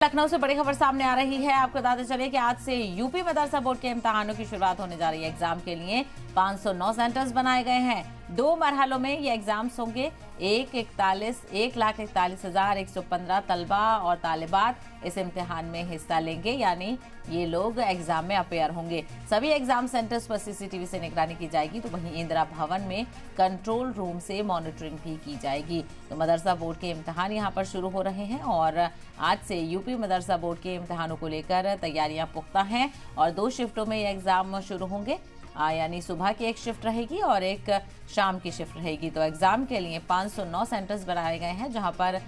लखनऊ से बड़ी खबर सामने आ रही है। आपको बताते चले कि आज से यूपी मदरसा बोर्ड के इम्तिहानों की शुरुआत होने जा रही है। एग्जाम के लिए 509 सेंटर्स बनाए गए हैं। 2 मरहलों में ये एग्जाम्स होंगे। 1,41,115 तलबा और तालिबात इस इम्तिहान में हिस्सा लेंगे, यानी ये लोग एग्जाम में अपेयर होंगे। सभी एग्जाम सेंटर्स पर सीसीटीवी से निगरानी की जाएगी, तो वहीं इंदिरा भवन में कंट्रोल रूम से मॉनिटरिंग भी की जाएगी। तो मदरसा बोर्ड के इम्तिहान यहाँ पर शुरू हो रहे हैं और आज से यूपी मदरसा बोर्ड के इम्तिहानों को लेकर तैयारियां पुख्ता हैं और 2 शिफ्टों में ये एग्जाम शुरू होंगे, यानी सुबह की एक शिफ्ट रहेगी और एक शाम की शिफ्ट रहेगी। तो एग्जाम के लिए 509 सेंटर्स बनाए गए हैं, जहां पर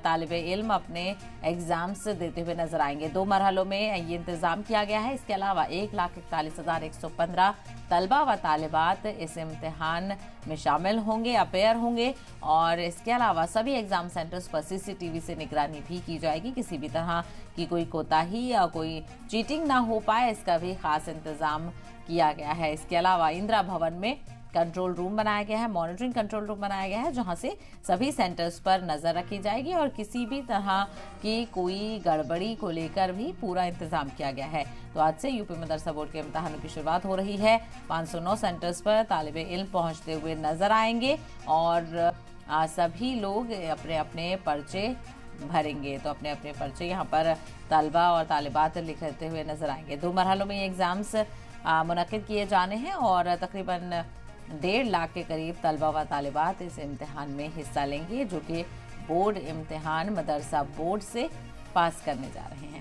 तालिबे इल्म अपने एग्जाम्स देते हुए नजर आएंगे। 2 मरहलों में ये इंतजाम किया गया है। इसके अलावा 1,41,115 तलबा व तालिबात इस इम्तिहान में शामिल होंगे, अपेयर होंगे और इसके अलावा सभी एग्जाम सेंटर्स पर सीसीटीवी से निगरानी भी की जाएगी। किसी भी तरह की कोई कोताही या कोई चीटिंग ना हो पाए, इसका भी खास इंतजाम किया गया है। इसके अलावा इंदिरा भवन में कंट्रोल रूम बनाया गया है, मॉनिटरिंग कंट्रोल रूम बनाया गया है, जहां से सभी सेंटर्स पर नजर रखी जाएगी और किसी भी तरह की कोई गड़बड़ी को लेकर भी पूरा इंतजाम किया गया है। तो आज से यूपी मदरसा बोर्ड के इम्तिहानों की शुरुआत हो रही है। 509 सेंटर्स पर तालिबे इल्म पहुंचते हुए नजर आएंगे और सभी लोग अपने अपने पर्चे भरेंगे। तो अपने अपने पर्चे यहाँ पर तलबा और तालिबात लिखते हुए नजर आएंगे। 2 मरहलों में ये एग्जाम्स मुनक्किद किए जाने हैं और तकरीबन 1.5 लाख के करीब तलबा व तालिबात इस इम्तिहान में हिस्सा लेंगे, जो कि बोर्ड इम्तिहान मदरसा बोर्ड से पास करने जा रहे हैं।